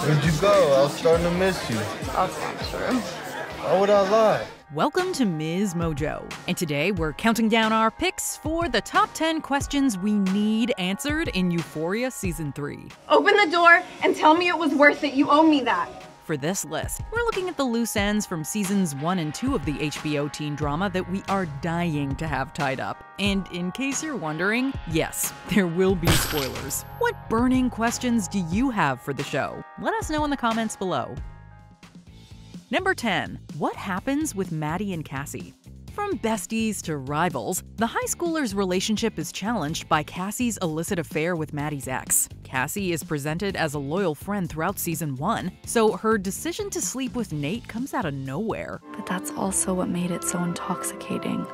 Where'd you go? I was starting to miss you. That's not true. Why would I lie? Welcome to Ms. Mojo, and today we're counting down our picks for the top 10 questions we need answered in Euphoria Season 3. Open the door and tell me it was worth it. You owe me that. For this list, we're looking at the loose ends from Seasons 1 and 2 of the HBO teen drama that we are dying to have tied up. And in case you're wondering, yes, there will be spoilers. What burning questions do you have for the show? Let us know in the comments below. Number 10. What happens with Maddie and Cassie? From besties to rivals, the high schooler's relationship is challenged by Cassie's illicit affair with Maddie's ex. Cassie is presented as a loyal friend throughout Season 1, so her decision to sleep with Nate comes out of nowhere. But that's also what made it so intoxicating.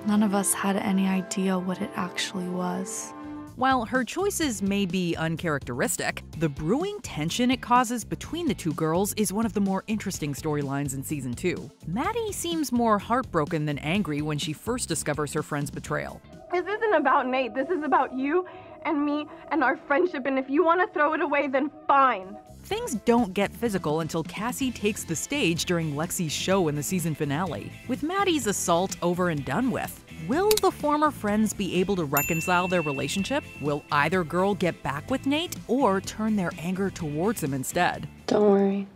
None of us had any idea what it actually was. While her choices may be uncharacteristic, the brewing tension it causes between the two girls is one of the more interesting storylines in Season 2. Maddie seems more heartbroken than angry when she first discovers her friend's betrayal. This isn't about Nate. This is about you and me and our friendship, and if you want to throw it away, then fine. Things don't get physical until Cassie takes the stage during Lexi's show in the season finale. With Maddie's assault over and done with, will the former friends be able to reconcile their relationship? Will either girl get back with Nate or turn their anger towards him instead? Don't worry.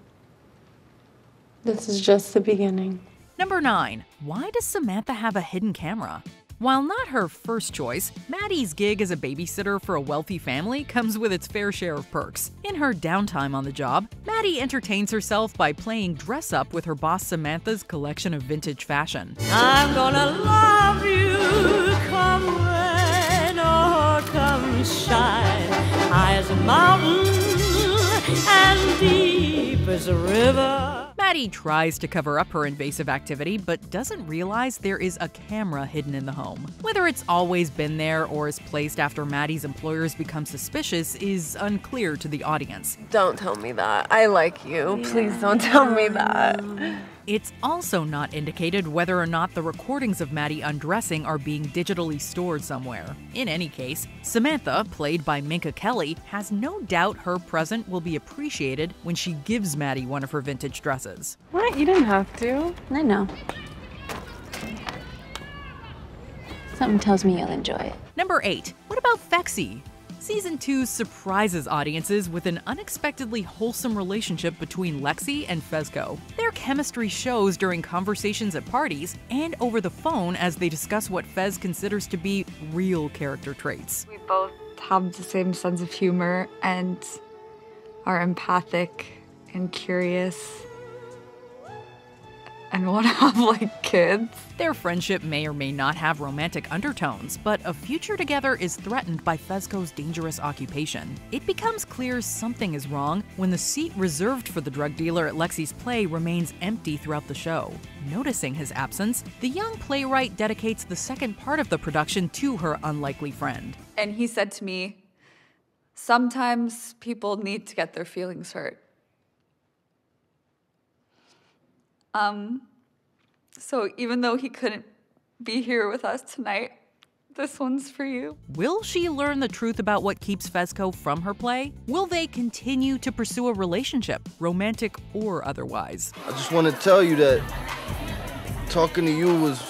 This is just the beginning. Number 9. Why does Samantha have a hidden camera? While not her first choice, Maddie's gig as a babysitter for a wealthy family comes with its fair share of perks. In her downtime on the job, Maddie entertains herself by playing dress-up with her boss Samantha's collection of vintage fashion. I'm gonna love you, come rain or come shine, high as a mountain and deep as a river. Maddie tries to cover up her invasive activity, but doesn't realize there is a camera hidden in the home. Whether it's always been there or is placed after Maddie's employers become suspicious is unclear to the audience. Don't tell me that. I like you. Please don't tell me that. It's also not indicated whether or not the recordings of Maddie undressing are being digitally stored somewhere. In any case, Samantha, played by Minka Kelly, has no doubt her present will be appreciated when she gives Maddie one of her vintage dresses. What? You didn't have to. I know. Something tells me you'll enjoy it. Number 8. What about Phexy? Season 2 surprises audiences with an unexpectedly wholesome relationship between Lexi and Fezco. Their chemistry shows during conversations at parties and over the phone as they discuss what Fez considers to be real character traits. We both have the same sense of humor and are empathic and curious and want to have, like, kids. Their friendship may or may not have romantic undertones, but a future together is threatened by Fezco's dangerous occupation. It becomes clear something is wrong when the seat reserved for the drug dealer at Lexi's play remains empty throughout the show. Noticing his absence, the young playwright dedicates the second part of the production to her unlikely friend. And he said to me, sometimes people need to get their feelings hurt. So even though he couldn't be here with us tonight, this one's for you. Will she learn the truth about what keeps Fezco from her play? Will they continue to pursue a relationship, romantic or otherwise? I just want to tell you that talking to you was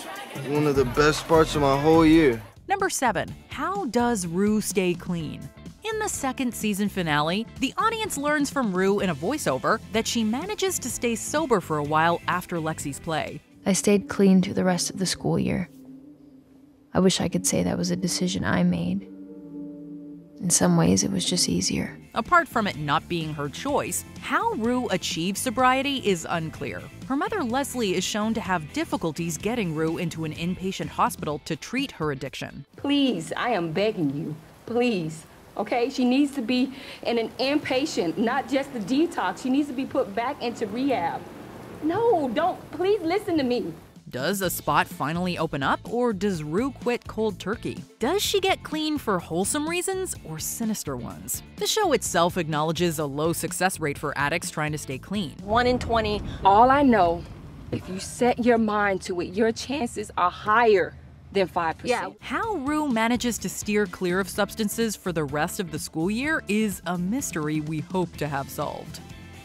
one of the best parts of my whole year. Number 7. How does Rue stay clean? In the second season finale, the audience learns from Rue in a voiceover that she manages to stay sober for a while after Lexi's play. I stayed clean through the rest of the school year. I wish I could say that was a decision I made. In some ways, it was just easier. Apart from it not being her choice, how Rue achieves sobriety is unclear. Her mother Leslie is shown to have difficulties getting Rue into an inpatient hospital to treat her addiction. Please, I am begging you, please. Okay, she needs to be in an inpatient, not just a detox. She needs to be put back into rehab. No, don't, please listen to me. Does a spot finally open up, or does Rue quit cold turkey? Does she get clean for wholesome reasons or sinister ones? The show itself acknowledges a low success rate for addicts trying to stay clean. 1 in 20. All I know, if you set your mind to it, your chances are higher. than 5%. Yeah. How Rue manages to steer clear of substances for the rest of the school year is a mystery we hope to have solved.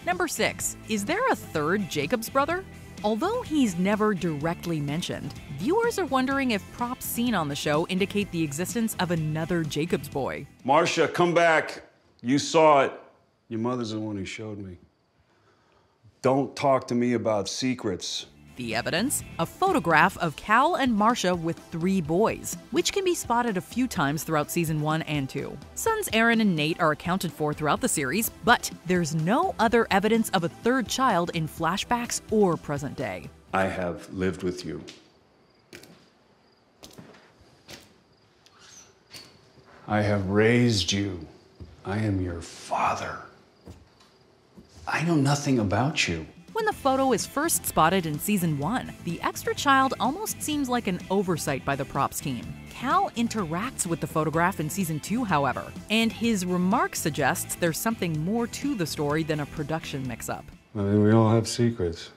Number 6. Is there a third Jacobs brother? Although he's never directly mentioned, viewers are wondering if props seen on the show indicate the existence of another Jacobs boy. Marcia, come back. You saw it. Your mother's the one who showed me. Don't talk to me about secrets. The evidence? A photograph of Cal and Marcia with 3 boys, which can be spotted a few times throughout season 1 and 2. Sons Aaron and Nate are accounted for throughout the series, but there's no other evidence of a third child in flashbacks or present day. I have lived with you. I have raised you. I am your father. I know nothing about you. When the photo is first spotted in season 1, the extra child almost seems like an oversight by the props team. Cal interacts with the photograph in season 2, however, and his remark suggests there's something more to the story than a production mix-up. I mean, we all have secrets.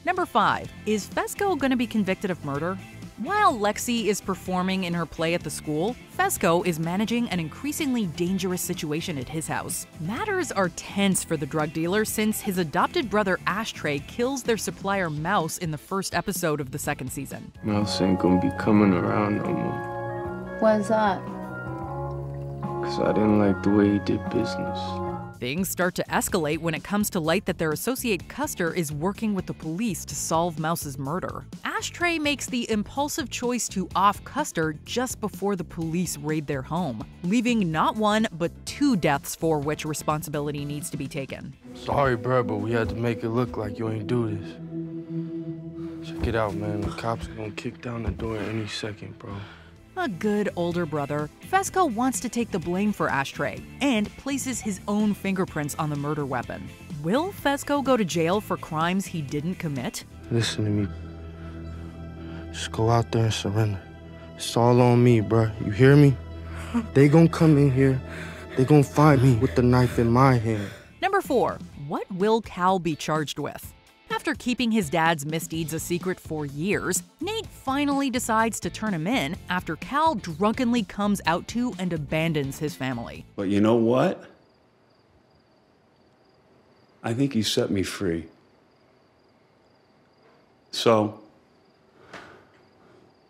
Number 5. Is Fesco going to be convicted of murder? While Lexi is performing in her play at the school, Fesco is managing an increasingly dangerous situation at his house. Matters are tense for the drug dealer since his adopted brother Ashtray kills their supplier Mouse in the first episode of the second season. Mouse ain't gonna be coming around no more. Why's that? 'Cause I didn't like the way he did business. Things start to escalate when it comes to light that their associate Custer is working with the police to solve Mouse's murder. Ashtray makes the impulsive choice to off Custer just before the police raid their home, leaving not 1 but 2 deaths for which responsibility needs to be taken. Sorry, bro, but we had to make it look like you ain't do this. Check it out, man. The cops are gonna kick down the door any second, bro. A good older brother, Fesco wants to take the blame for Ashtray and places his own fingerprints on the murder weapon. Will Fesco go to jail for crimes he didn't commit? Listen to me. Just go out there and surrender. It's all on me, bro. You hear me? They gonna come in here. They gonna find me with the knife in my hand. Number 4. What will Cal be charged with? After keeping his dad's misdeeds a secret for years, Nate finally decides to turn him in after Cal drunkenly comes out to and abandons his family. But you know what? I think you set me free. So,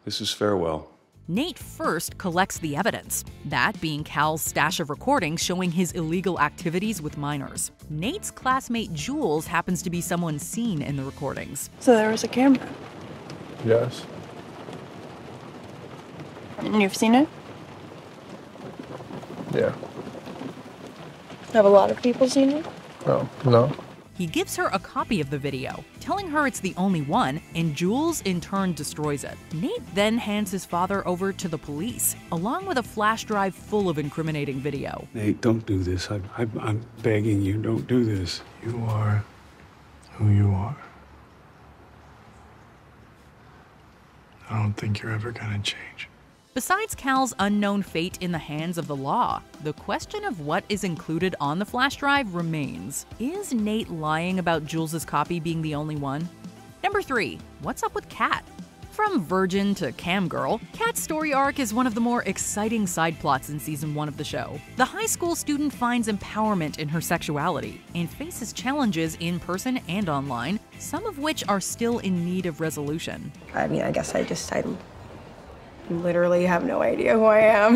this is farewell. Nate first collects the evidence, that being Cal's stash of recordings showing his illegal activities with minors. Nate's classmate Jules happens to be someone seen in the recordings. So there was a camera. Yes. And you've seen it? Yeah. Have a lot of people seen it? Oh, no. He gives her a copy of the video, telling her it's the only one, and Jules in turn destroys it. Nate then hands his father over to the police, along with a flash drive full of incriminating video. Nate, don't do this. I'm begging you, don't do this. You are who you are. I don't think you're ever gonna change. Besides Cal's unknown fate in the hands of the law, the question of what is included on the flash drive remains. Is Nate lying about Jules' copy being the only one? Number 3. What's up with Kat? From virgin to cam girl, Kat's story arc is one of the more exciting side plots in season 1 of the show. The high school student finds empowerment in her sexuality and faces challenges in person and online, some of which are still in need of resolution. I mean, I guess I literally have no idea who I am.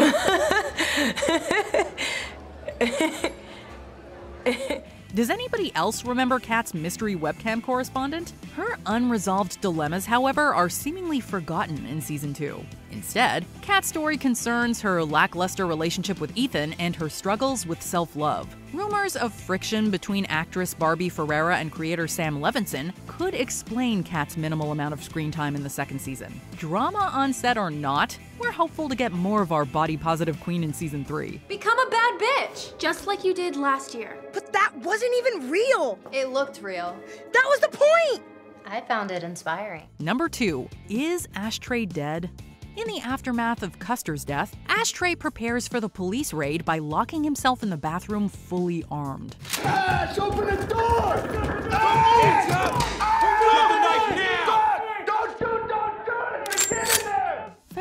Does anybody else remember Kat's mystery webcam correspondent? Her unresolved dilemmas, however, are seemingly forgotten in season 2. Instead, Kat's story concerns her lackluster relationship with Ethan and her struggles with self-love. Rumors of friction between actress Barbie Ferreira and creator Sam Levinson could explain Kat's minimal amount of screen time in the second season. Drama on set or not, we're hopeful to get more of our body-positive queen in season 3. Become a bad bitch, just like you did last year. But that wasn't even real. It looked real. That was the point. I found it inspiring. Number 2. Is Ashtray dead? In the aftermath of Custer's death, Ashtray prepares for the police raid by locking himself in the bathroom fully armed. Ash, open the door! Ash!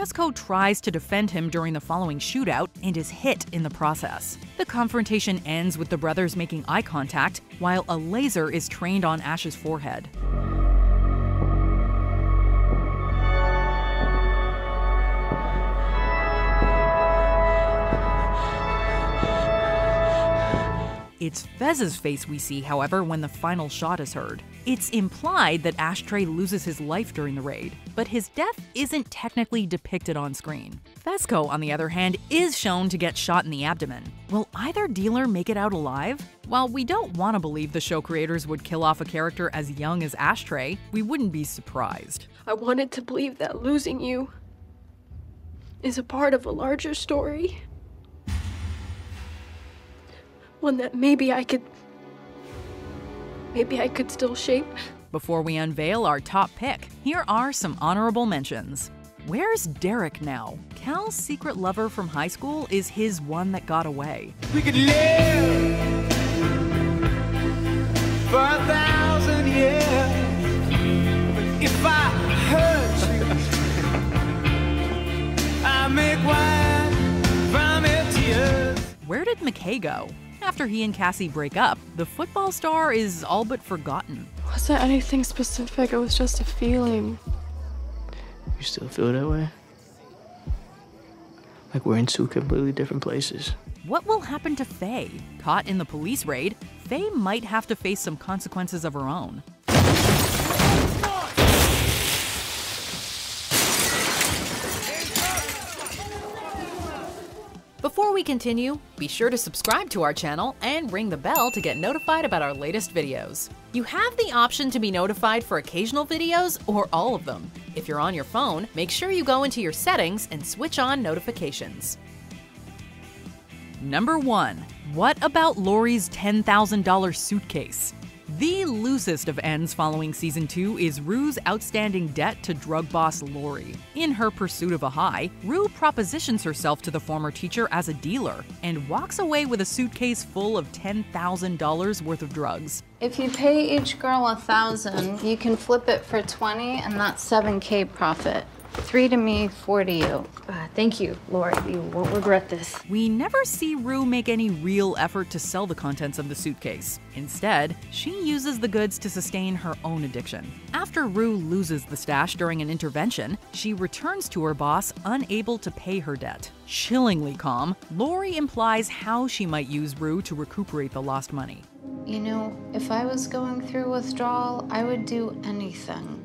Fesco tries to defend him during the following shootout and is hit in the process. The confrontation ends with the brothers making eye contact while a laser is trained on Ash's forehead. It's Fez's face we see, however, when the final shot is heard. It's implied that Ashtray loses his life during the raid, but his death isn't technically depicted on screen. Fesco, on the other hand, is shown to get shot in the abdomen. Will either dealer make it out alive? While we don't want to believe the show creators would kill off a character as young as Ashtray, we wouldn't be surprised. I wanted to believe that losing you is a part of a larger story. One that maybe I could still shape. Before we unveil our top pick, here are some honorable mentions. Where's Derek now? Cal's secret lover from high school is his one that got away. We could live for 1,000 years, but if I hurt you, I make wine from your tears. Where did McKay go? After he and Cassie break up, the football star is all but forgotten. Wasn't anything specific, it was just a feeling. You still feel that way? Like we're in two completely different places. What will happen to Faye? Caught in the police raid, Faye might have to face some consequences of her own. Before we continue, be sure to subscribe to our channel and ring the bell to get notified about our latest videos. You have the option to be notified for occasional videos or all of them. If you're on your phone, make sure you go into your settings and switch on notifications. Number 1. What about Lori's $10,000 suitcase? The loosest of ends following Season 2 is Rue's outstanding debt to drug boss Lori. In her pursuit of a high, Rue propositions herself to the former teacher as a dealer and walks away with a suitcase full of $10,000 worth of drugs. If you pay each girl $1,000, you can flip it for 20, and that's $7K profit. 3 to me, 4 to you. Thank you, Lori. You won't regret this. We never see Rue make any real effort to sell the contents of the suitcase. Instead, she uses the goods to sustain her own addiction. After Rue loses the stash during an intervention, she returns to her boss, unable to pay her debt. Chillingly calm, Lori implies how she might use Rue to recuperate the lost money. You know, if I was going through withdrawal, I would do anything.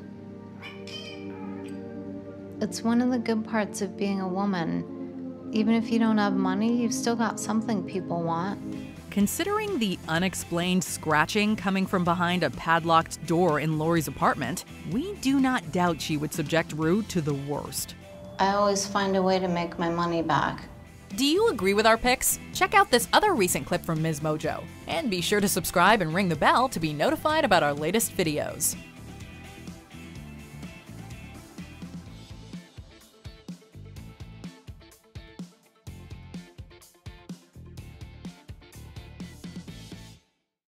It's one of the good parts of being a woman. Even if you don't have money, you've still got something people want. Considering the unexplained scratching coming from behind a padlocked door in Lori's apartment, we do not doubt she would subject Rue to the worst. I always find a way to make my money back. Do you agree with our picks? Check out this other recent clip from Ms. Mojo. And be sure to subscribe and ring the bell to be notified about our latest videos.